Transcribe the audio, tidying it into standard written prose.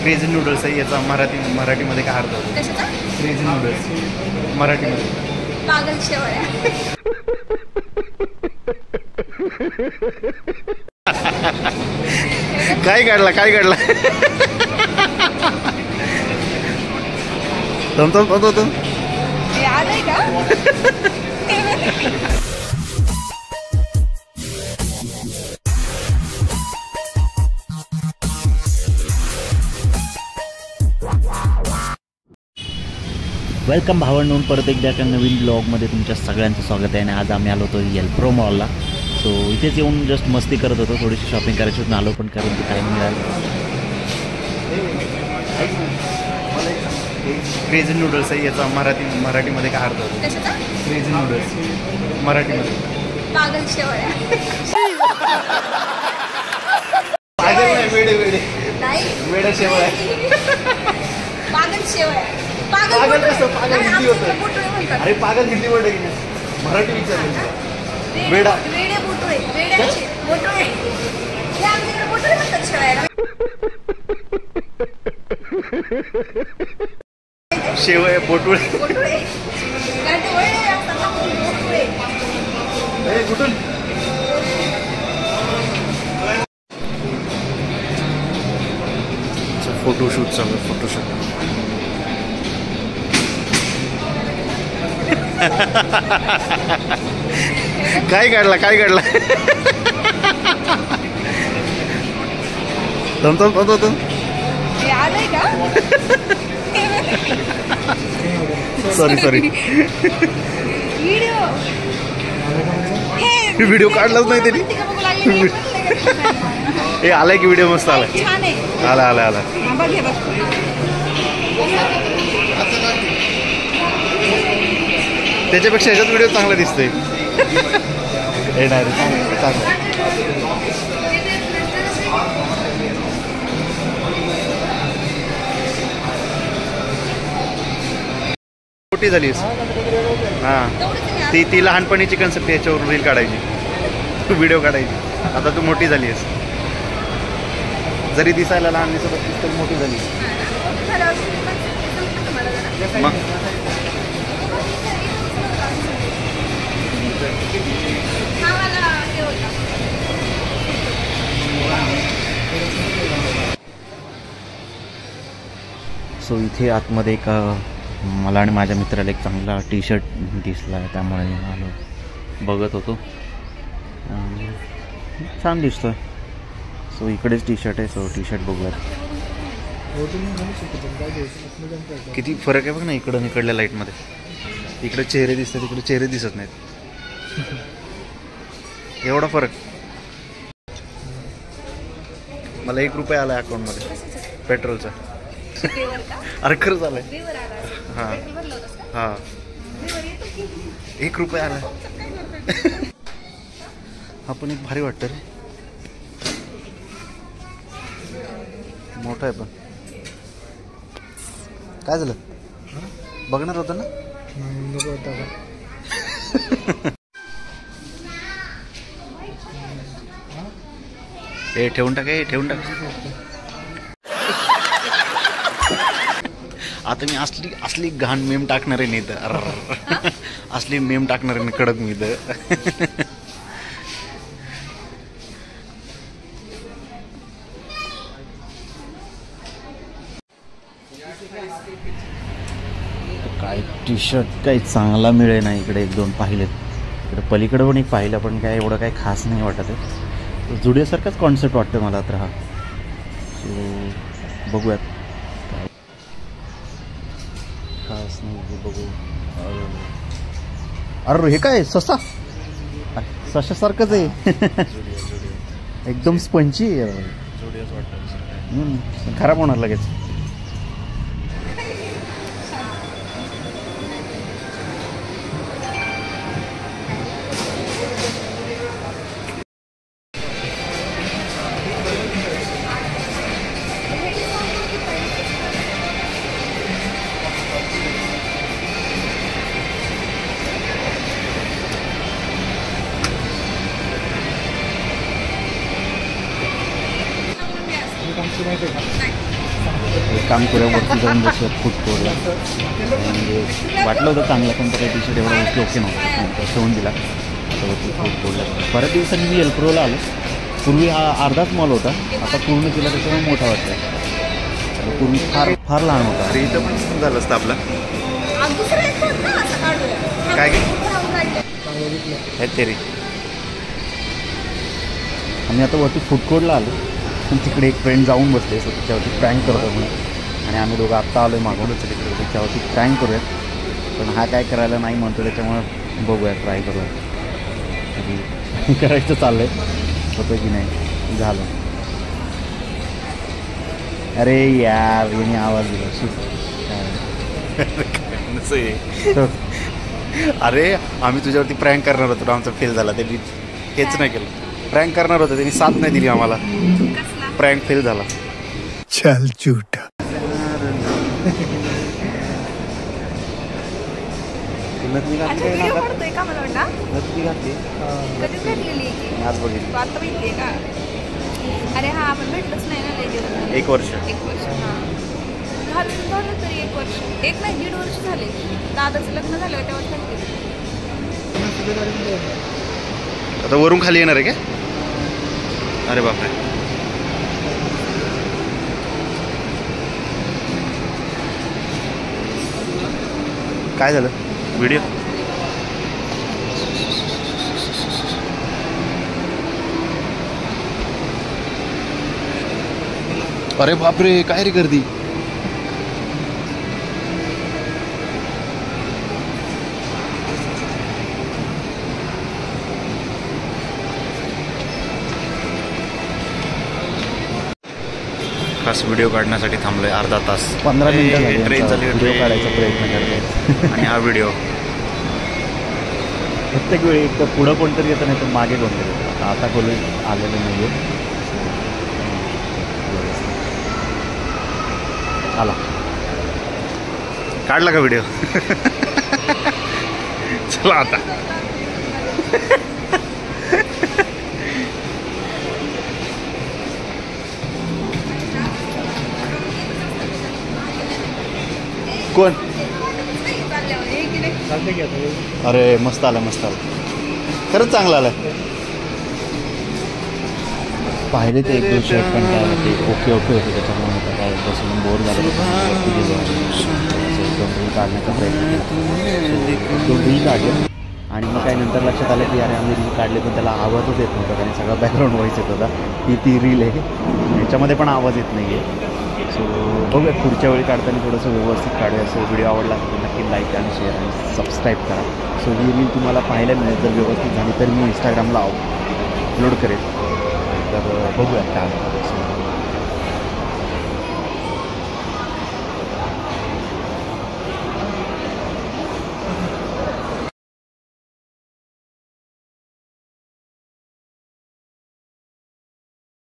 Crazy noodles आहे, याचा मराठीमध्ये काय अर्थ होतो? कशाचा? क्रेझी नूडल्स मराठीमध्ये पागल शेवळ्या. काय काढला थांब हे आलंय का? वेलकम भावांनो, परत एकदा एका नवीन ब्लॉगमध्ये तुमच्या सगळ्यांचं स्वागत आहे. आणि आज आम्ही आलो होतो येल्प्रो मॉलला. सो इथेच येऊन जस्ट मस्ती करत होतो, थोडीशी शॉपिंग करायची होती, आलो पण कारण की टाईम मिळाला. क्रेझी नूडल्स आहे, याचा मराठीमध्ये काय अर्थ होतो? कशाचा? क्रेझी नूडल्स मराठीमध्ये पागल शेवळ्या. पागल नाही, वेडे नाही, वेडा शेवळ्या. पागल शेवळ्या. पागल कसं? पागल हिंदी होतं. बुटुळे म्हणतात. अरे पागल हिंदी वर्ड आहे की नाही? मराठी विचारलं. वेडा. वेडे बुटुळे. वेड्याचे बुटुळे. हे आमच्याकडे बुटुळे म्हणतात शेवळ्या. शेवय पोटुळे. बुटुळे. कारण ते वळले असतात ना, बुटुळे. कुठून? फोटोशूट चालू आहे, फोटोशूट. काय काढला थांब हे आलंय का? सॉरी व्हिडिओ काढलाच नाही त्यांनी. हे आलाय की व्हिडिओ मस्त आलाय. छान आहे. आला बघ हे बघ. त्याच्यापेक्षा ह्याच्यात व्हिडिओ चांगला दिसतोय. येणार चांगलं. मोठी झालीस. हां, ती लहानपणीची कन्सेप्ट याच्यावर रील काढायची, व्हिडिओ काढायची. आता तू मोठी झाली आहेस. जरी दिसायला लहान दिसत असतीस तरी मोठी झाली. मग सो इथे आतमध्ये एक मला आणि माझ्या मित्राला एक चांगला टी शर्ट दिसला आहे, त्यामुळे आलो, बघत होतो. छान दिसतोय. सो इकडेच टी शर्ट आहे, सो टी शर्ट बघूयात. किती फरक आहे बघ ना, इकडं इकडल्या लाईटमध्ये. इकडे चेहरे दिसतात, इकडे चेहरे दिसत नाहीत. एवढा फरक. मला ₹1 आला अकाउंटमध्ये पेट्रोलचा. अरे खरंच आलाय. हां ₹1 आला. हा पण एक भारी वाटतं रे, मोठा आहे. पण काय झालं? बघणार होतं ना? हे ठेवून टाक. आता मी असली घाण मेम टाकणार आहे नाही तर. असली मेम टाकणार आहे कडक मी तर. काय टी शर्ट काही चांगला मिळे ना इकडे. 1-2 पाहिलेत, इकडे पलीकडे पण एक पाहिलं, पण काय एवढं काही खास नाही वाटत आहे. जुडिओसारखाच कॉन्सेप्ट वाटतं मला तर हा. सो बघूयात. खास नाही, बघू. अरे हे काय सशासारखंच आहे. एकदम स्पंची आहे. खराब होणार लगेच. माहिती आहे का? काम करूयावरती जाऊन बसूयात फूड कोर्टला. म्हणजे वाटलं होतं चांगलं पण काही टी शर्ट एवढा ओके नव्हतं ठेवून दिला. आता वरती फूड कोर्टला बऱ्याच दिवसांनी मी एल्प्रोला आलो. पूर्वी हा अर्धाच मॉल होता, आता पूर्ण केला त्याच्यामुळे मोठा वाटतं. पूर्वी फार लहान होता. अरे इथं पण झालं असतं आपलं काय तरी. आम्ही आता वरती फूड कोर्टला आलो. तिकडे एक फ्रेंड जाऊन बसले, सो त्याच्यावरती प्रँक करतो म्हणून. आणि आम्ही दोघं आत्ता आलो आहे मागूनच तिकडे. त्याच्यावरती प्रँक करूयात, पण हा काय करायला नाही म्हणतो, त्याच्यामुळे बघूया ट्राय करूया. करायचं चाललं आहे, होतं की नाही. झालं. अरे यार याने आवाज दिला. अरे आम्ही तुझ्यावरती प्रँक करणार होतो, आमचा फेल झाला. त्यांनी हेच नाही केलं. प्रँक करणार होतं, त्यांनी साथ नाही दिली आम्हाला. प्रँक फेल झाला. चल झूठा. नथनी घातली का मला वाटतं नथनी घातली कधीच भेटलेली आज बघितली. आता भेटली का? अरे हा आपण भेटलंच नाही ना लई दिवस. 1 वर्ष. 1 वर्ष हां झालं तरी 1 वर्ष. 1 नाही 1.5 वर्ष झाले. दादाचं लग्न झालं तेव्हा भेटले. आता वरून खाली येणार आहे का? अरे बापरे. काय झालं व्हिडिओ? अरे बापरे काय रे गर्दी. खास व्हिडिओ काढण्यासाठी थांबलोय अर्धा तास. 15 मिनिटं ट्रेन झाली. व्हिडिओ काढायचा प्रयत्न करते. आणि हा व्हिडिओ प्रत्येक वेळी एक तर पुढं कोणतरी येतं, नाही तर मागे कोणतरी येतं. आता कोणी आलेलं नाही आहे. आला काढला का व्हिडिओ? चला आता. कोण? अरे मस्त आलं, मस्त आलं, खरंच चांगलं आलं. पाहिले ते 1-2 शर्ट पण काय होते ओके होते, त्याच्यामुळे आता काय बसून बोर झालं. काढण्याचा प्रयत्न केला, 2 रील काढले. आणि मग काही नंतर लक्षात आलं की अरे आम्ही रील काढले पण त्याला आवाजच येत नव्हता, कारण सगळा बॅकग्राऊंड व्हायचं येत होता. ती रील आहे, याच्यामध्ये पण आवाज येत नाही आहे. सो बघूया पुढच्या वेळी काढताना थोडंसं व्यवस्थित काढूया. सो व्हिडिओ आवडला तर नक्की लाईक आणि शेअर आणि सबस्क्राईब करा. सो ही रील तुम्हाला पाहायला मिळेल. जर व्यवस्थित झाली तर मी इंस्टाग्रामला अपलोड करेल. तर बघूया काय.